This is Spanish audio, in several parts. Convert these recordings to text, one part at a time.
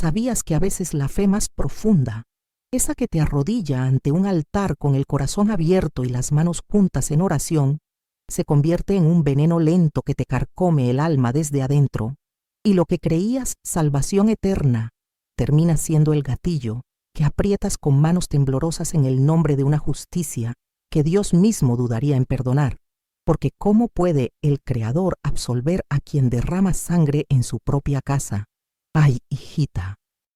¿Sabías que a veces la fe más profunda, esa que te arrodilla ante un altar con el corazón abierto y las manos juntas en oración, se convierte en un veneno lento que te carcome el alma desde adentro, y lo que creías salvación eterna termina siendo el gatillo que aprietas con manos temblorosas en el nombre de una justicia que Dios mismo dudaría en perdonar? Porque ¿cómo puede el Creador absolver a quien derrama sangre en su propia casa? Ay, hijita,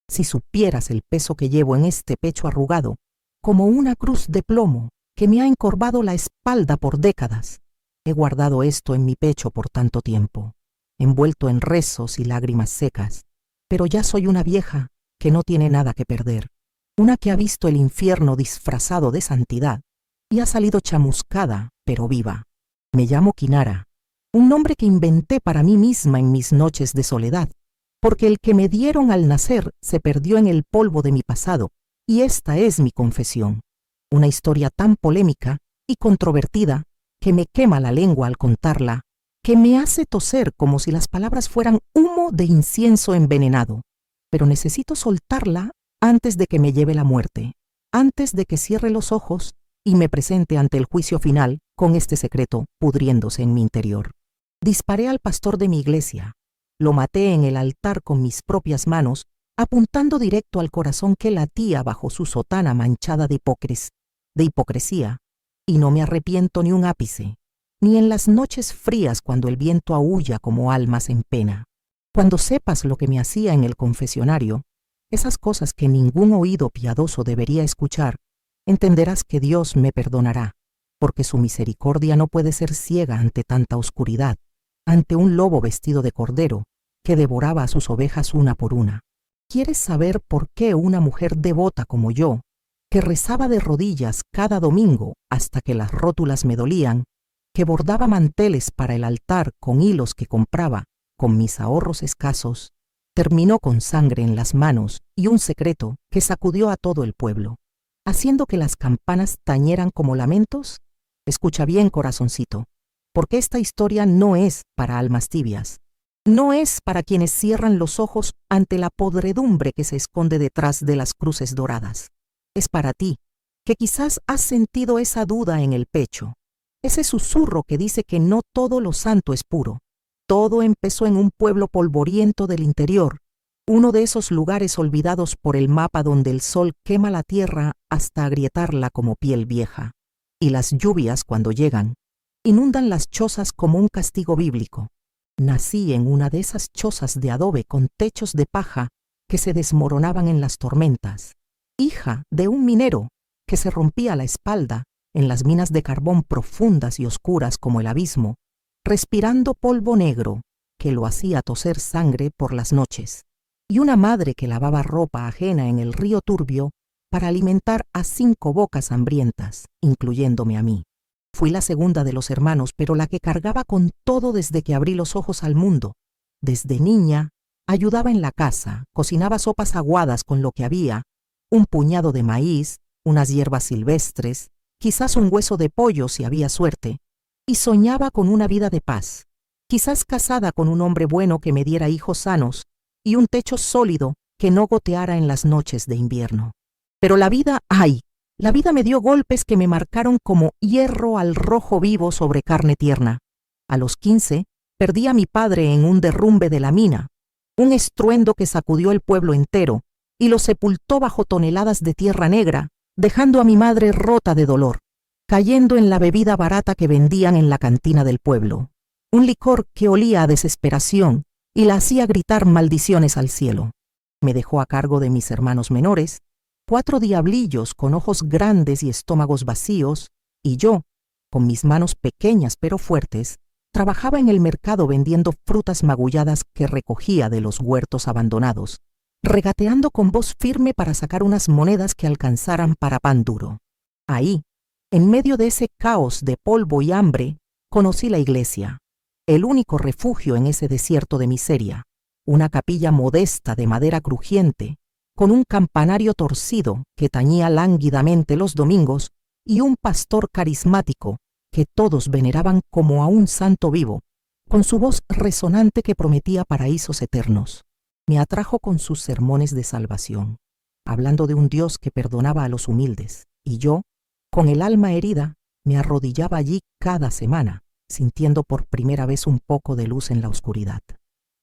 si supieras el peso que llevo en este pecho arrugado, como una cruz de plomo que me ha encorvado la espalda por décadas. He guardado esto en mi pecho por tanto tiempo, envuelto en rezos y lágrimas secas, pero ya soy una vieja que no tiene nada que perder, una que ha visto el infierno disfrazado de santidad y ha salido chamuscada, pero viva. Me llamo Kinara, un nombre que inventé para mí misma en mis noches de soledad, porque el que me dieron al nacer se perdió en el polvo de mi pasado, y esta es mi confesión, una historia tan polémica y controvertida que me quema la lengua al contarla, que me hace toser como si las palabras fueran humo de incienso envenenado. Pero necesito soltarla antes de que me lleve la muerte, antes de que cierre los ojos y me presente ante el juicio final con este secreto pudriéndose en mi interior. Disparé al pastor de mi iglesia, lo maté en el altar con mis propias manos, apuntando directo al corazón que latía bajo su sotana manchada de hipocresía, y no me arrepiento ni un ápice, ni en las noches frías cuando el viento aúlla como almas en pena. Cuando sepas lo que me hacía en el confesionario, esas cosas que ningún oído piadoso debería escuchar, entenderás que Dios me perdonará, porque su misericordia no puede ser ciega ante tanta oscuridad, ante un lobo vestido de cordero que devoraba a sus ovejas una por una. ¿Quieres saber por qué una mujer devota como yo, que rezaba de rodillas cada domingo hasta que las rótulas me dolían, que bordaba manteles para el altar con hilos que compraba con mis ahorros escasos, terminó con sangre en las manos y un secreto que sacudió a todo el pueblo, haciendo que las campanas tañeran como lamentos? Escucha bien, corazoncito, porque esta historia no es para almas tibias, no es para quienes cierran los ojos ante la podredumbre que se esconde detrás de las cruces doradas. Es para ti, que quizás has sentido esa duda en el pecho, ese susurro que dice que no todo lo santo es puro. Todo empezó en un pueblo polvoriento del interior, uno de esos lugares olvidados por el mapa donde el sol quema la tierra hasta agrietarla como piel vieja, y las lluvias, cuando llegan, inundan las chozas como un castigo bíblico. Nací en una de esas chozas de adobe con techos de paja que se desmoronaban en las tormentas, hija de un minero que se rompía la espalda en las minas de carbón profundas y oscuras como el abismo, respirando polvo negro que lo hacía toser sangre por las noches, y una madre que lavaba ropa ajena en el río turbio para alimentar a 5 bocas hambrientas, incluyéndome a mí. Fui la segunda de los hermanos, pero la que cargaba con todo desde que abrí los ojos al mundo. Desde niña, ayudaba en la casa, cocinaba sopas aguadas con lo que había, un puñado de maíz, unas hierbas silvestres, quizás un hueso de pollo si había suerte, y soñaba con una vida de paz, quizás casada con un hombre bueno que me diera hijos sanos y un techo sólido que no goteara en las noches de invierno. Pero la vida me dio golpes que me marcaron como hierro al rojo vivo sobre carne tierna. A los 15, perdí a mi padre en un derrumbe de la mina, un estruendo que sacudió el pueblo entero y lo sepultó bajo toneladas de tierra negra, dejando a mi madre rota de dolor, cayendo en la bebida barata que vendían en la cantina del pueblo, un licor que olía a desesperación y la hacía gritar maldiciones al cielo. Me dejó a cargo de mis hermanos menores, 4 diablillos con ojos grandes y estómagos vacíos, y yo, con mis manos pequeñas pero fuertes, trabajaba en el mercado vendiendo frutas magulladas que recogía de los huertos abandonados, regateando con voz firme para sacar unas monedas que alcanzaran para pan duro. Ahí, en medio de ese caos de polvo y hambre, conocí la iglesia, el único refugio en ese desierto de miseria, una capilla modesta de madera crujiente, con un campanario torcido que tañía lánguidamente los domingos y un pastor carismático que todos veneraban como a un santo vivo, con su voz resonante que prometía paraísos eternos. me atrajo con sus sermones de salvación, hablando de un Dios que perdonaba a los humildes, y yo, con el alma herida, me arrodillaba allí cada semana, sintiendo por primera vez un poco de luz en la oscuridad.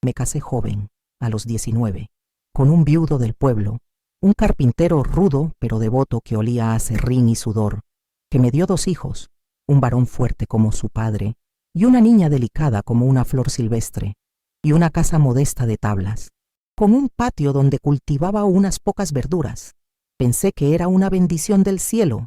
Me casé joven, a los 19, con un viudo del pueblo, un carpintero rudo pero devoto que olía a serrín y sudor, que me dio 2 hijos, un varón fuerte como su padre y una niña delicada como una flor silvestre, y una casa modesta de tablas, con un patio donde cultivaba unas pocas verduras. Pensé que era una bendición del cielo,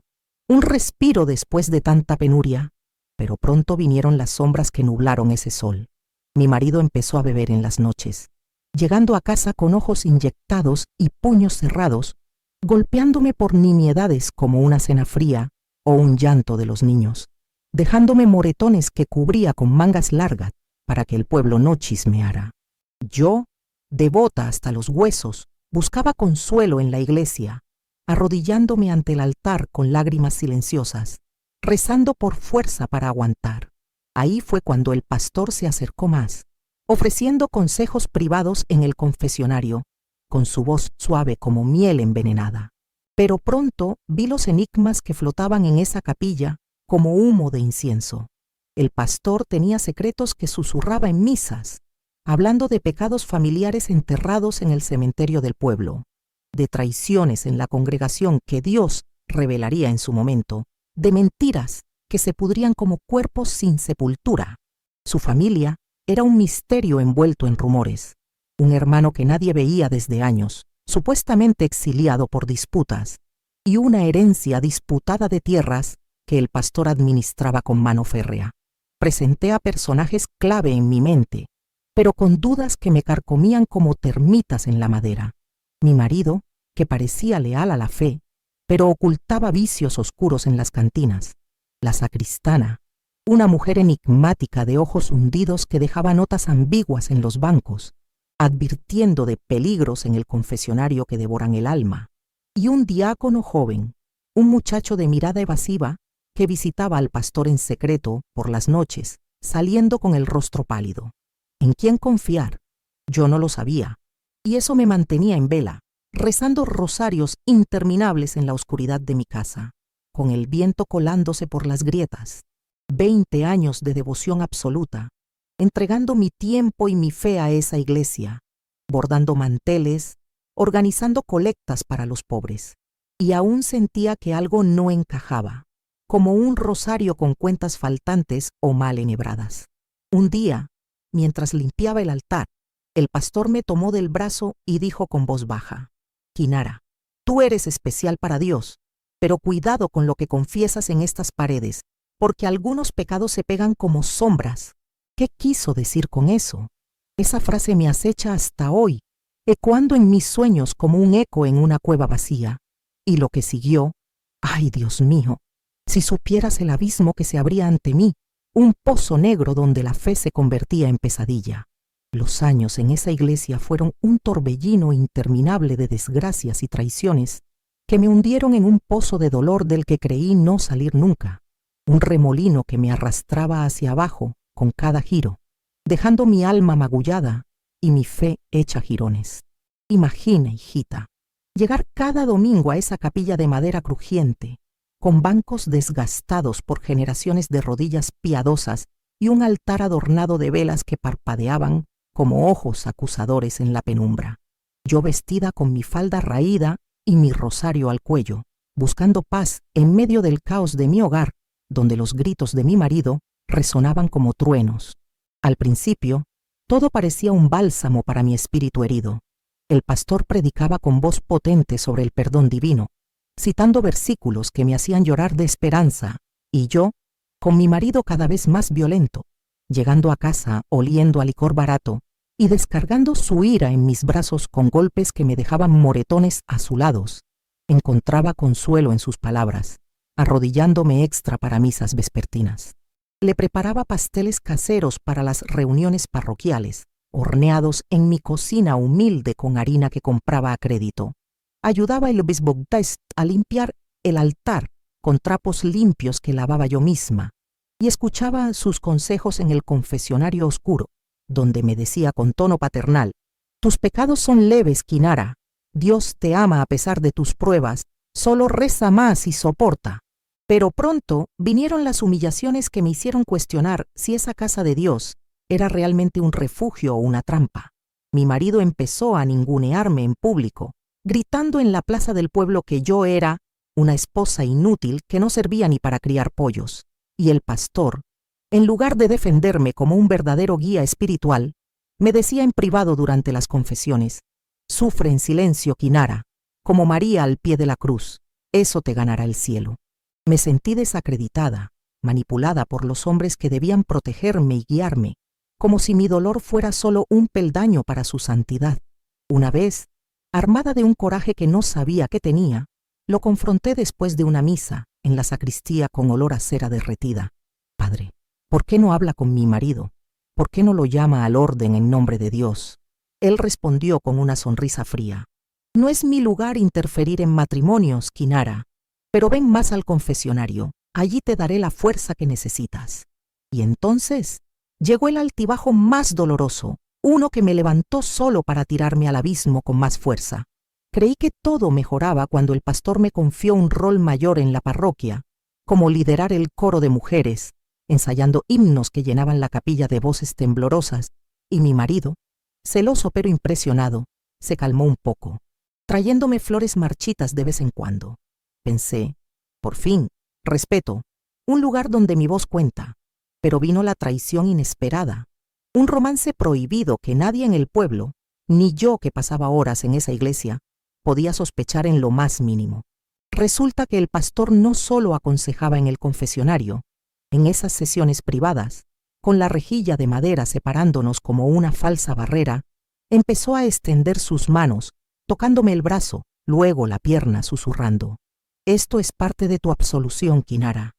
un respiro después de tanta penuria, pero pronto vinieron las sombras que nublaron ese sol. Mi marido empezó a beber en las noches, llegando a casa con ojos inyectados y puños cerrados, golpeándome por nimiedades como una cena fría o un llanto de los niños, dejándome moretones que cubría con mangas largas para que el pueblo no chismeara. Yo, devota hasta los huesos, buscaba consuelo en la iglesia, arrodillándome ante el altar con lágrimas silenciosas, rezando por fuerza para aguantar. Ahí fue cuando el pastor se acercó más, ofreciendo consejos privados en el confesionario, con su voz suave como miel envenenada. Pero pronto vi los enigmas que flotaban en esa capilla como humo de incienso. El pastor tenía secretos que susurraba en misas, hablando de pecados familiares enterrados en el cementerio del pueblo, de traiciones en la congregación que Dios revelaría en su momento, de mentiras que se pudrían como cuerpos sin sepultura. Su familia era un misterio envuelto en rumores, un hermano que nadie veía desde años, supuestamente exiliado por disputas, y una herencia disputada de tierras que el pastor administraba con mano férrea. Presenté a personajes clave en mi mente, pero con dudas que me carcomían como termitas en la madera. Mi marido, que parecía leal a la fe, pero ocultaba vicios oscuros en las cantinas. La sacristana, una mujer enigmática de ojos hundidos que dejaba notas ambiguas en los bancos, advirtiendo de peligros en el confesionario que devoran el alma. Y un diácono joven, un muchacho de mirada evasiva, que visitaba al pastor en secreto por las noches, saliendo con el rostro pálido. ¿En quién confiar? Yo no lo sabía, y eso me mantenía en vela, rezando rosarios interminables en la oscuridad de mi casa, con el viento colándose por las grietas. 20 años de devoción absoluta, entregando mi tiempo y mi fe a esa iglesia, bordando manteles, organizando colectas para los pobres. Y aún sentía que algo no encajaba, como un rosario con cuentas faltantes o mal enhebradas. Un día, mientras limpiaba el altar, el pastor me tomó del brazo y dijo con voz baja: Kinara, tú eres especial para Dios, pero cuidado con lo que confiesas en estas paredes, porque algunos pecados se pegan como sombras. ¿Qué quiso decir con eso? Esa frase me acecha hasta hoy, ecoando en mis sueños como un eco en una cueva vacía. Y lo que siguió, ¡ay, Dios mío! Si supieras el abismo que se abría ante mí, un pozo negro donde la fe se convertía en pesadilla. Los años en esa iglesia fueron un torbellino interminable de desgracias y traiciones que me hundieron en un pozo de dolor del que creí no salir nunca, un remolino que me arrastraba hacia abajo con cada giro, dejando mi alma magullada y mi fe hecha jirones. Imagina, hijita, llegar cada domingo a esa capilla de madera crujiente, con bancos desgastados por generaciones de rodillas piadosas y un altar adornado de velas que parpadeaban como ojos acusadores en la penumbra. Yo vestida con mi falda raída y mi rosario al cuello, buscando paz en medio del caos de mi hogar, donde los gritos de mi marido resonaban como truenos. Al principio, todo parecía un bálsamo para mi espíritu herido. El pastor predicaba con voz potente sobre el perdón divino, citando versículos que me hacían llorar de esperanza, y yo, con mi marido cada vez más violento, llegando a casa oliendo a licor barato y descargando su ira en mis brazos con golpes que me dejaban moretones azulados, encontraba consuelo en sus palabras, arrodillándome extra para misas vespertinas. Le preparaba pasteles caseros para las reuniones parroquiales, horneados en mi cocina humilde con harina que compraba a crédito. Ayudaba el bisbogdest a limpiar el altar con trapos limpios que lavaba yo misma, y escuchaba sus consejos en el confesionario oscuro, donde me decía con tono paternal: Tus pecados son leves, Kinara. Dios te ama a pesar de tus pruebas. Solo reza más y soporta. Pero pronto vinieron las humillaciones que me hicieron cuestionar si esa casa de Dios era realmente un refugio o una trampa. Mi marido empezó a ningunearme en público, gritando en la plaza del pueblo que yo era una esposa inútil que no servía ni para criar pollos. Y el pastor, en lugar de defenderme como un verdadero guía espiritual, me decía en privado durante las confesiones: sufre en silencio, Kinara, como María al pie de la cruz. Eso te ganará el cielo. Me sentí desacreditada, manipulada por los hombres que debían protegerme y guiarme, como si mi dolor fuera solo un peldaño para su santidad. Una vez, armada de un coraje que no sabía que tenía, lo confronté después de una misa en la sacristía con olor a cera derretida. Padre, ¿por qué no habla con mi marido? ¿Por qué no lo llama al orden en nombre de Dios? Él respondió con una sonrisa fría: no es mi lugar interferir en matrimonios, Kinara, pero ven más al confesionario, allí te daré la fuerza que necesitas. Y entonces llegó el altibajo más doloroso, uno que me levantó solo para tirarme al abismo con más fuerza. Creí que todo mejoraba cuando el pastor me confió un rol mayor en la parroquia, como liderar el coro de mujeres, ensayando himnos que llenaban la capilla de voces temblorosas, y mi marido, celoso pero impresionado, se calmó un poco, trayéndome flores marchitas de vez en cuando. Pensé, por fin, respeto, un lugar donde mi voz cuenta. Pero vino la traición inesperada, un romance prohibido que nadie en el pueblo, ni yo que pasaba horas en esa iglesia, podía sospechar en lo más mínimo. Resulta que el pastor no solo aconsejaba en el confesionario, en esas sesiones privadas, con la rejilla de madera separándonos como una falsa barrera, empezó a extender sus manos, tocándome el brazo, luego la pierna, susurrando: esto es parte de tu absolución, Kinara.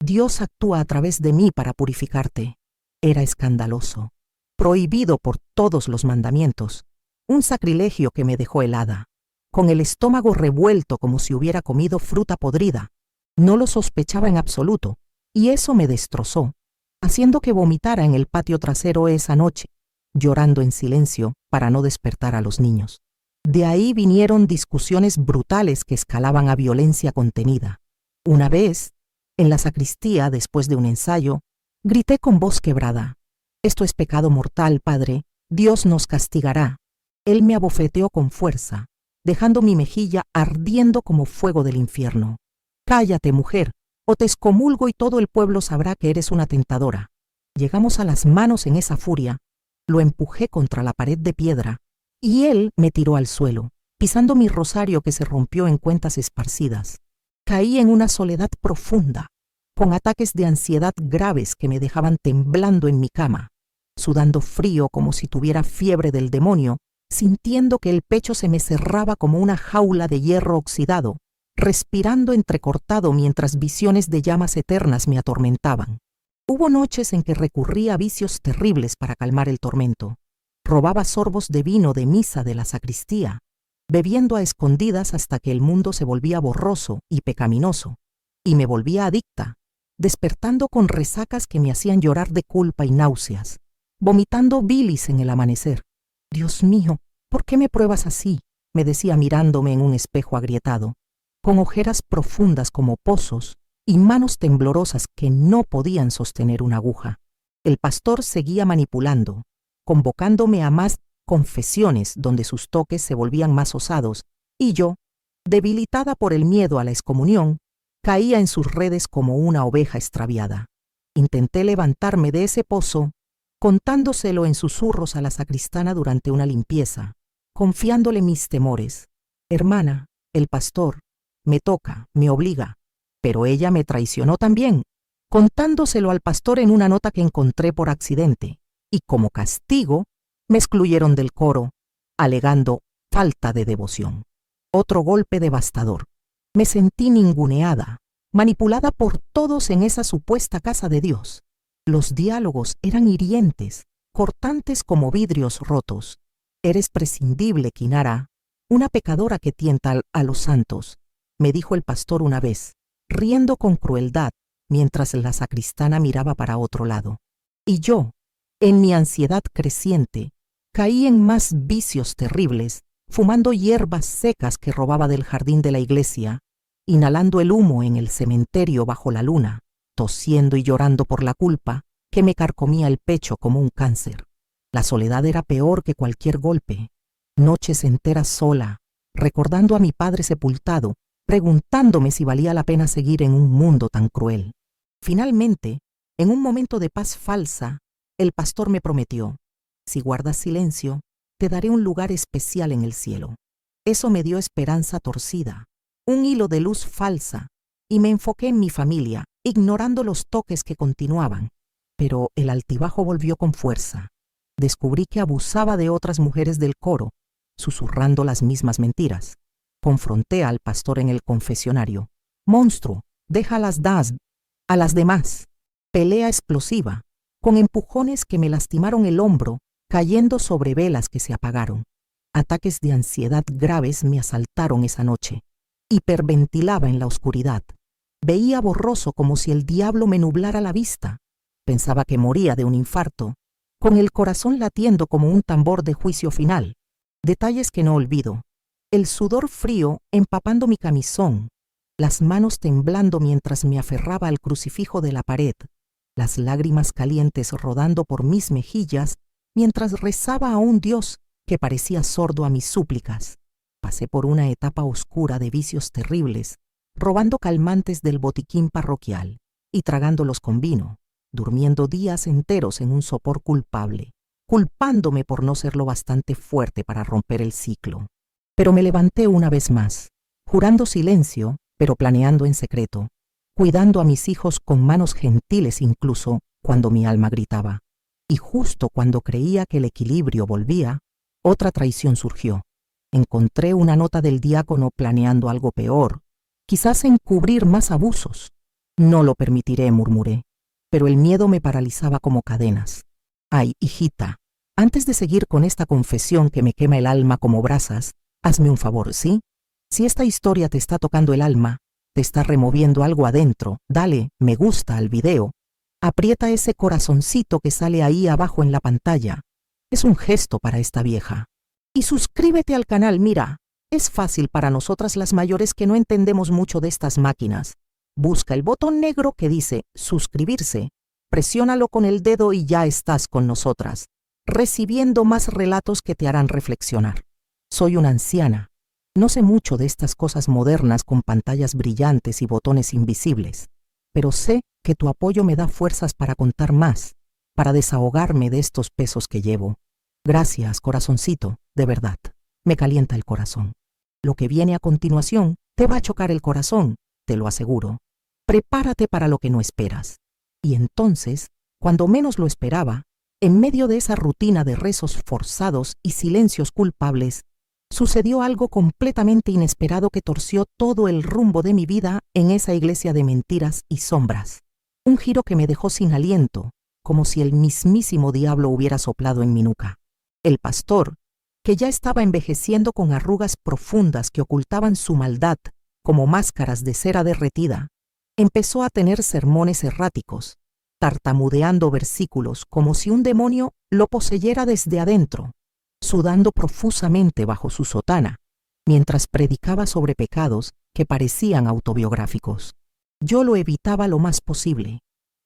Dios actúa a través de mí para purificarte. Era escandaloso, prohibido por todos los mandamientos, un sacrilegio que me dejó helada, con el estómago revuelto como si hubiera comido fruta podrida. No lo sospechaba en absoluto, y eso me destrozó, haciendo que vomitara en el patio trasero esa noche, llorando en silencio para no despertar a los niños. De ahí vinieron discusiones brutales que escalaban a violencia contenida. Una vez, en la sacristía, después de un ensayo, grité con voz quebrada: esto es pecado mortal, Padre, Dios nos castigará. Él me abofeteó con fuerza, dejando mi mejilla ardiendo como fuego del infierno. Cállate, mujer, o te excomulgo y todo el pueblo sabrá que eres una tentadora. Llegamos a las manos en esa furia, lo empujé contra la pared de piedra, y él me tiró al suelo, pisando mi rosario que se rompió en cuentas esparcidas. Caí en una soledad profunda, con ataques de ansiedad graves que me dejaban temblando en mi cama, sudando frío como si tuviera fiebre del demonio, sintiendo que el pecho se me cerraba como una jaula de hierro oxidado, respirando entrecortado mientras visiones de llamas eternas me atormentaban. Hubo noches en que recurrí a vicios terribles para calmar el tormento. Robaba sorbos de vino de misa de la sacristía, bebiendo a escondidas hasta que el mundo se volvía borroso y pecaminoso, y me volvía adicta, despertando con resacas que me hacían llorar de culpa y náuseas, vomitando bilis en el amanecer. Dios mío, ¿por qué me pruebas así?, me decía mirándome en un espejo agrietado, con ojeras profundas como pozos y manos temblorosas que no podían sostener una aguja. El pastor seguía manipulando, convocándome a más confesiones donde sus toques se volvían más osados, y yo, debilitada por el miedo a la excomunión, caía en sus redes como una oveja extraviada. Intenté levantarme de ese pozo, contándoselo en susurros a la sacristana durante una limpieza, confiándole mis temores. Hermana, el pastor, me toca, me obliga, pero ella me traicionó también, contándoselo al pastor en una nota que encontré por accidente, y como castigo, me excluyeron del coro, alegando falta de devoción. Otro golpe devastador. Me sentí ninguneada, manipulada por todos en esa supuesta casa de Dios. Los diálogos eran hirientes, cortantes como vidrios rotos. Eres prescindible, Kinara, una pecadora que tienta a los santos, me dijo el pastor una vez, riendo con crueldad, mientras la sacristana miraba para otro lado. Y yo, en mi ansiedad creciente, caí en más vicios terribles, fumando hierbas secas que robaba del jardín de la iglesia, inhalando el humo en el cementerio bajo la luna, tosiendo y llorando por la culpa que me carcomía el pecho como un cáncer. La soledad era peor que cualquier golpe. Noches enteras sola, recordando a mi padre sepultado, preguntándome si valía la pena seguir en un mundo tan cruel. Finalmente, en un momento de paz falsa, el pastor me prometió: si guardas silencio, te daré un lugar especial en el cielo. Eso me dio esperanza torcida, un hilo de luz falsa, y me enfoqué en mi familia, ignorando los toques que continuaban. Pero el altibajo volvió con fuerza. Descubrí que abusaba de otras mujeres del coro, susurrando las mismas mentiras. Confronté al pastor en el confesionario. Monstruo, déjalas das a las demás. Pelea explosiva, con empujones que me lastimaron el hombro, cayendo sobre velas que se apagaron. Ataques de ansiedad graves me asaltaron esa noche. Hiperventilaba en la oscuridad. Veía borroso como si el diablo me nublara la vista. Pensaba que moría de un infarto, con el corazón latiendo como un tambor de juicio final. Detalles que no olvido. El sudor frío empapando mi camisón, las manos temblando mientras me aferraba al crucifijo de la pared, las lágrimas calientes rodando por mis mejillas mientras rezaba a un Dios que parecía sordo a mis súplicas. Pasé por una etapa oscura de vicios terribles, robando calmantes del botiquín parroquial y tragándolos con vino, durmiendo días enteros en un sopor culpable, culpándome por no ser lo bastante fuerte para romper el ciclo. Pero me levanté una vez más, jurando silencio, pero planeando en secreto, cuidando a mis hijos con manos gentiles incluso cuando mi alma gritaba. Y justo cuando creía que el equilibrio volvía, otra traición surgió. Encontré una nota del diácono planeando algo peor, quizás encubrir más abusos. No lo permitiré, murmuré, pero el miedo me paralizaba como cadenas. Ay, hijita, antes de seguir con esta confesión que me quema el alma como brasas, hazme un favor, ¿sí? Si esta historia te está tocando el alma, te está removiendo algo adentro, dale me gusta al video. Aprieta ese corazoncito que sale ahí abajo en la pantalla. Es un gesto para esta vieja. Y suscríbete al canal, mira. Es fácil para nosotras las mayores que no entendemos mucho de estas máquinas. Busca el botón negro que dice suscribirse, presiónalo con el dedo y ya estás con nosotras, recibiendo más relatos que te harán reflexionar. Soy una anciana. No sé mucho de estas cosas modernas con pantallas brillantes y botones invisibles, pero sé que tu apoyo me da fuerzas para contar más, para desahogarme de estos pesos que llevo. Gracias, corazoncito, de verdad. Me calienta el corazón. Lo que viene a continuación te va a chocar el corazón, te lo aseguro. Prepárate para lo que no esperas. Y entonces, cuando menos lo esperaba, en medio de esa rutina de rezos forzados y silencios culpables, sucedió algo completamente inesperado que torció todo el rumbo de mi vida en esa iglesia de mentiras y sombras. Un giro que me dejó sin aliento, como si el mismísimo diablo hubiera soplado en mi nuca. El pastor, que ya estaba envejeciendo con arrugas profundas que ocultaban su maldad como máscaras de cera derretida, empezó a tener sermones erráticos, tartamudeando versículos como si un demonio lo poseyera desde adentro, sudando profusamente bajo su sotana, mientras predicaba sobre pecados que parecían autobiográficos. Yo lo evitaba lo más posible,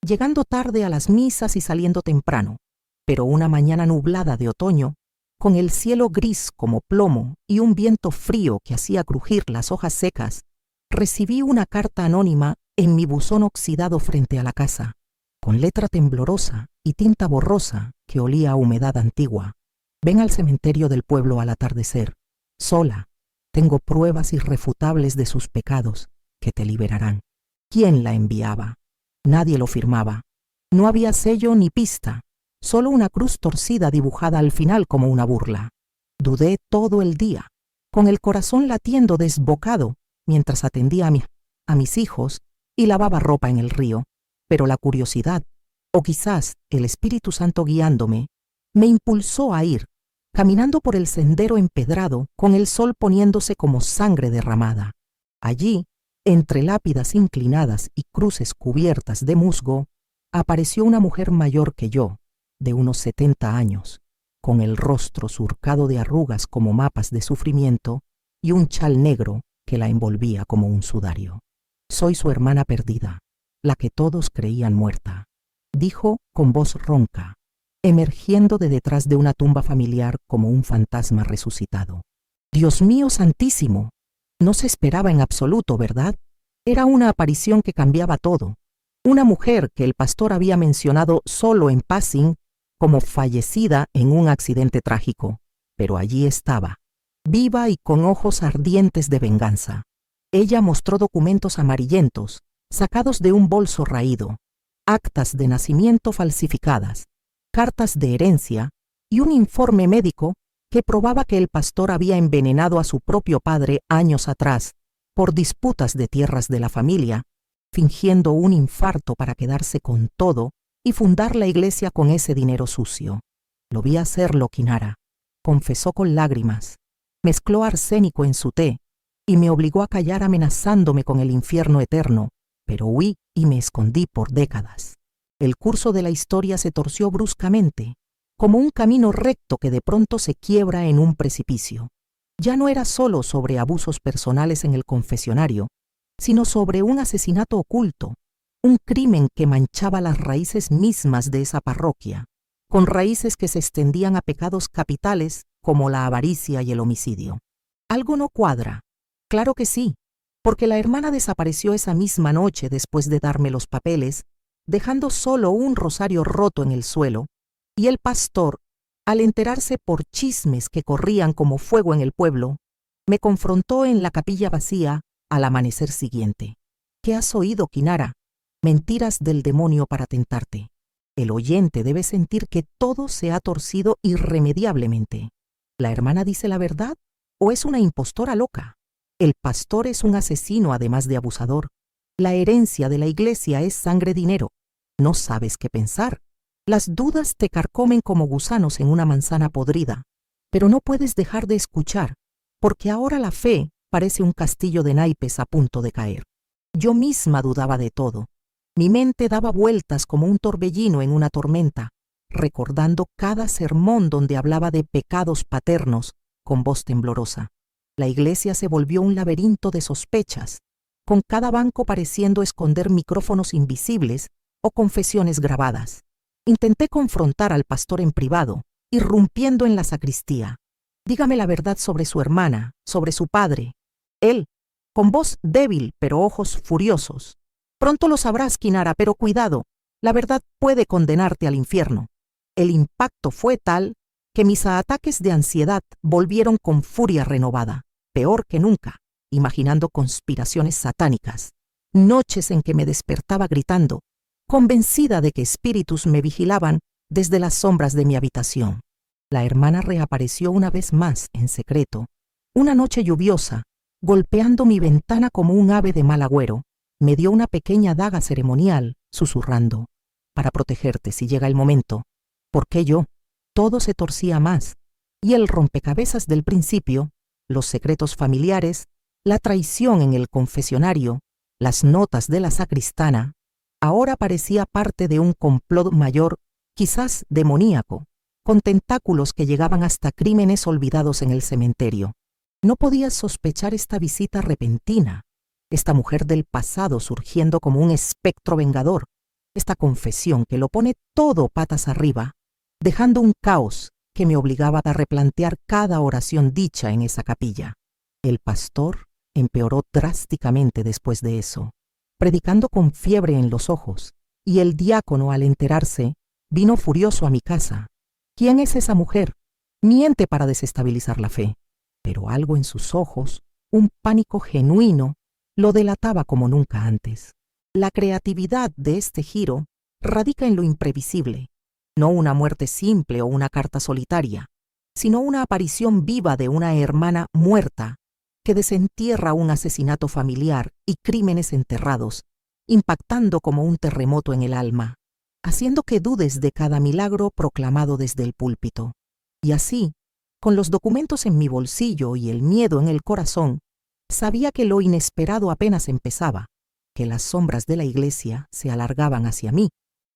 llegando tarde a las misas y saliendo temprano, pero una mañana nublada de otoño, con el cielo gris como plomo y un viento frío que hacía crujir las hojas secas, recibí una carta anónima en mi buzón oxidado frente a la casa, con letra temblorosa y tinta borrosa que olía a humedad antigua. Ven al cementerio del pueblo al atardecer. Sola, tengo pruebas irrefutables de sus pecados que te liberarán. ¿Quién la enviaba? Nadie lo firmaba. No había sello ni pista, solo una cruz torcida dibujada al final como una burla. Dudé todo el día, con el corazón latiendo desbocado mientras atendía a mis hijos y lavaba ropa en el río, pero la curiosidad, o quizás el Espíritu Santo guiándome, me impulsó a ir, caminando por el sendero empedrado con el sol poniéndose como sangre derramada. Allí, entre lápidas inclinadas y cruces cubiertas de musgo, apareció una mujer mayor que yo, de unos 70 años, con el rostro surcado de arrugas como mapas de sufrimiento y un chal negro que la envolvía como un sudario. «Soy su hermana perdida, la que todos creían muerta», dijo con voz ronca, emergiendo de detrás de una tumba familiar como un fantasma resucitado. «Dios mío santísimo, no se esperaba en absoluto, ¿verdad? Era una aparición que cambiaba todo. Una mujer que el pastor había mencionado solo en passing como fallecida en un accidente trágico, pero allí estaba, viva y con ojos ardientes de venganza. Ella mostró documentos amarillentos, sacados de un bolso raído, actas de nacimiento falsificadas, cartas de herencia y un informe médico que probaba que el pastor había envenenado a su propio padre años atrás por disputas de tierras de la familia, fingiendo un infarto para quedarse con todo y fundar la iglesia con ese dinero sucio. Lo vi hacerlo, Kinara, confesó con lágrimas. Mezcló arsénico en su té y me obligó a callar amenazándome con el infierno eterno, pero huí y me escondí por décadas. El curso de la historia se torció bruscamente, como un camino recto que de pronto se quiebra en un precipicio. Ya no era solo sobre abusos personales en el confesionario, sino sobre un asesinato oculto, un crimen que manchaba las raíces mismas de esa parroquia, con raíces que se extendían a pecados capitales como la avaricia y el homicidio. Algo no cuadra. Claro que sí, porque la hermana desapareció esa misma noche después de darme los papeles, dejando solo un rosario roto en el suelo, y el pastor, al enterarse por chismes que corrían como fuego en el pueblo, me confrontó en la capilla vacía al amanecer siguiente. ¿Qué has oído, Kinara? Mentiras del demonio para tentarte. El oyente debe sentir que todo se ha torcido irremediablemente. ¿La hermana dice la verdad o es una impostora loca? El pastor es un asesino además de abusador. La herencia de la iglesia es sangre dinero. No sabes qué pensar. Las dudas te carcomen como gusanos en una manzana podrida, pero no puedes dejar de escuchar, porque ahora la fe parece un castillo de naipes a punto de caer. Yo misma dudaba de todo. Mi mente daba vueltas como un torbellino en una tormenta, recordando cada sermón donde hablaba de pecados paternos con voz temblorosa. La iglesia se volvió un laberinto de sospechas, con cada banco pareciendo esconder micrófonos invisibles o confesiones grabadas. Intenté confrontar al pastor en privado, irrumpiendo en la sacristía. Dígame la verdad sobre su hermana, sobre su padre. Él, con voz débil pero ojos furiosos. Pronto lo sabrás, Kinara, pero cuidado, la verdad puede condenarte al infierno. El impacto fue tal que mis ataques de ansiedad volvieron con furia renovada, peor que nunca, imaginando conspiraciones satánicas. Noches en que me despertaba gritando, convencida de que espíritus me vigilaban desde las sombras de mi habitación. La hermana reapareció una vez más en secreto, una noche lluviosa, golpeando mi ventana como un ave de mal agüero. Me dio una pequeña daga ceremonial, susurrando, para protegerte si llega el momento. ¿Por qué yo? Todo se torcía más, y el rompecabezas del principio, los secretos familiares, la traición en el confesionario, las notas de la sacristana, ahora parecía parte de un complot mayor, quizás demoníaco, con tentáculos que llegaban hasta crímenes olvidados en el cementerio. No podías sospechar esta visita repentina, esta mujer del pasado surgiendo como un espectro vengador, esta confesión que lo pone todo patas arriba, dejando un caos que me obligaba a replantear cada oración dicha en esa capilla. El pastor empeoró drásticamente después de eso, predicando con fiebre en los ojos, y el diácono, al enterarse, vino furioso a mi casa. ¿Quién es esa mujer? Miente para desestabilizar la fe. Pero algo en sus ojos, un pánico genuino, lo delataba como nunca antes. La creatividad de este giro radica en lo imprevisible, no una muerte simple o una carta solitaria, sino una aparición viva de una hermana muerta que desentierra un asesinato familiar y crímenes enterrados, impactando como un terremoto en el alma, haciendo que dudes de cada milagro proclamado desde el púlpito. Y así, con los documentos en mi bolsillo y el miedo en el corazón, sabía que lo inesperado apenas empezaba, que las sombras de la iglesia se alargaban hacia mí.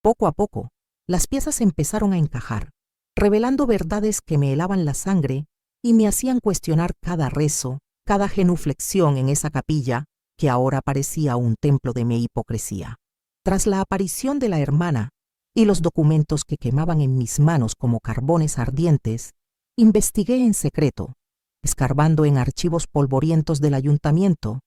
Poco a poco, las piezas empezaron a encajar. revelando verdades que me helaban la sangre y me hacían cuestionar cada rezo, cada genuflexión en esa capilla que ahora parecía un templo de mi hipocresía. Tras la aparición de la hermana y los documentos que quemaban en mis manos como carbones ardientes, investigué en secreto, escarbando en archivos polvorientos del ayuntamiento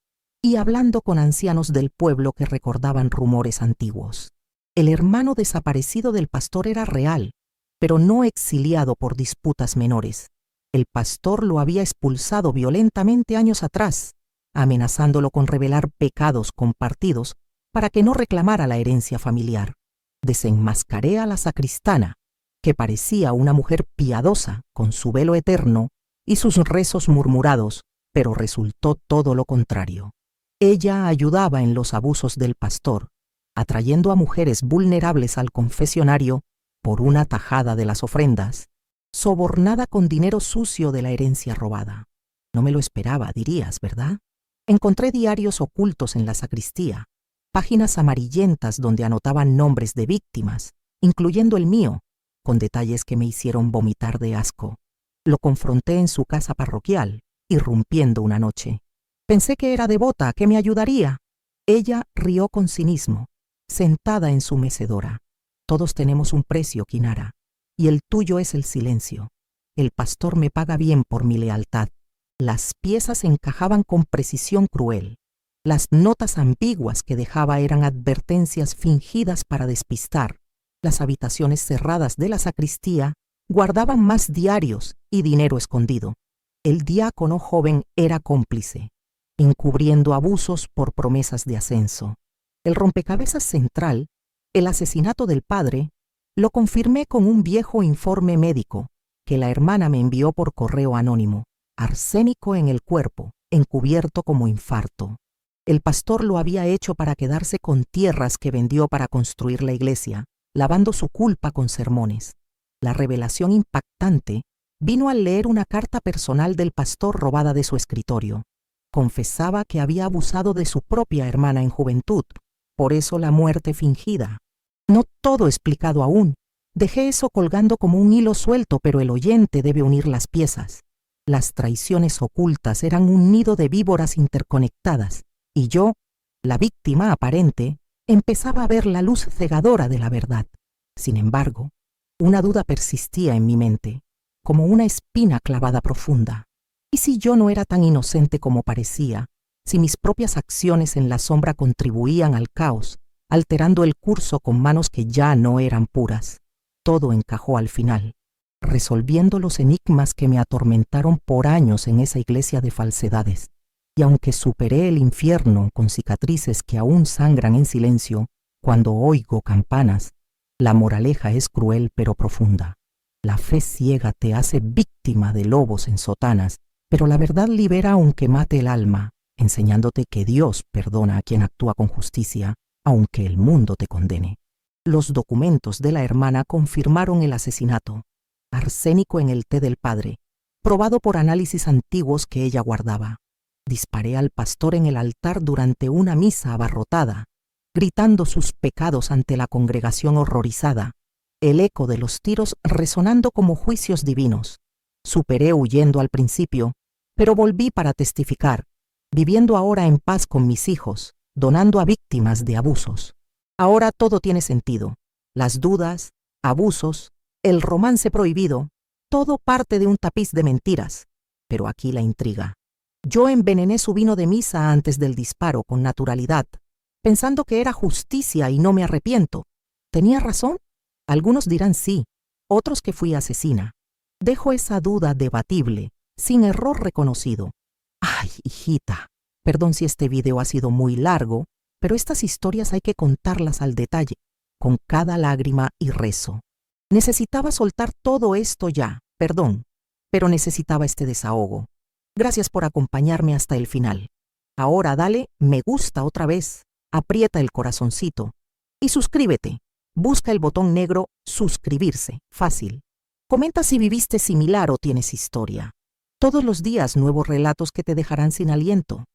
y hablando con ancianos del pueblo que recordaban rumores antiguos. El hermano desaparecido del pastor era real, pero no exiliado por disputas menores. El pastor lo había expulsado violentamente años atrás, amenazándolo con revelar pecados compartidos para que no reclamara la herencia familiar. Desenmascaré a la sacristana, que parecía una mujer piadosa con su velo eterno y sus rezos murmurados, pero resultó todo lo contrario. Ella ayudaba en los abusos del pastor, atrayendo a mujeres vulnerables al confesionario por una tajada de las ofrendas, sobornada con dinero sucio de la herencia robada. No me lo esperaba, dirías, ¿verdad? Encontré diarios ocultos en la sacristía, páginas amarillentas donde anotaban nombres de víctimas, incluyendo el mío, con detalles que me hicieron vomitar de asco. Lo confronté en su casa parroquial, irrumpiendo una noche. Pensé que era devota, que me ayudaría. Ella rió con cinismo, sentada en su mecedora. Todos tenemos un precio, Kinara, y el tuyo es el silencio. El pastor me paga bien por mi lealtad. Las piezas encajaban con precisión cruel. Las notas ambiguas que dejaba eran advertencias fingidas para despistar. Las habitaciones cerradas de la sacristía guardaban más diarios y dinero escondido. El diácono joven era cómplice, encubriendo abusos por promesas de ascenso. El rompecabezas central, el asesinato del padre, lo confirmé con un viejo informe médico que la hermana me envió por correo anónimo. Arsénico en el cuerpo, encubierto como infarto. El pastor lo había hecho para quedarse con tierras que vendió para construir la iglesia, lavando su culpa con sermones. La revelación impactante vino al leer una carta personal del pastor robada de su escritorio. Confesaba que había abusado de su propia hermana en juventud, por eso la muerte fingida. No todo explicado aún. Dejé eso colgando como un hilo suelto, pero el oyente debe unir las piezas. Las traiciones ocultas eran un nido de víboras interconectadas, y yo, la víctima aparente, empezaba a ver la luz cegadora de la verdad. Sin embargo, una duda persistía en mi mente, como una espina clavada profunda. ¿Y si yo no era tan inocente como parecía? Si mis propias acciones en la sombra contribuían al caos, alterando el curso con manos que ya no eran puras. Todo encajó al final, resolviendo los enigmas que me atormentaron por años en esa iglesia de falsedades. Y aunque superé el infierno con cicatrices que aún sangran en silencio, cuando oigo campanas, la moraleja es cruel pero profunda. La fe ciega te hace víctima de lobos en sotanas, pero la verdad libera aunque mate el alma, enseñándote que Dios perdona a quien actúa con justicia, aunque el mundo te condene. Los documentos de la hermana confirmaron el asesinato. Arsénico en el té del padre, probado por análisis antiguos que ella guardaba. Disparé al pastor en el altar durante una misa abarrotada, gritando sus pecados ante la congregación horrorizada, el eco de los tiros resonando como juicios divinos. Superé huyendo al principio, pero volví para testificar, viviendo ahora en paz con mis hijos, donando a víctimas de abusos. Ahora todo tiene sentido. Las dudas, abusos, el romance prohibido, todo parte de un tapiz de mentiras. Pero aquí la intriga. Yo envenené su vino de misa antes del disparo con naturalidad, pensando que era justicia y no me arrepiento. ¿Tenía razón? Algunos dirán sí, otros que fui asesina. Dejo esa duda debatible, sin error reconocido. Ay, hijita, perdón si este video ha sido muy largo, pero estas historias hay que contarlas al detalle, con cada lágrima y rezo. Necesitaba soltar todo esto ya, perdón, pero necesitaba este desahogo. Gracias por acompañarme hasta el final. Ahora dale me gusta otra vez, aprieta el corazoncito y suscríbete. Busca el botón negro suscribirse, fácil. Comenta si viviste similar o tienes historia. Todos los días nuevos relatos que te dejarán sin aliento.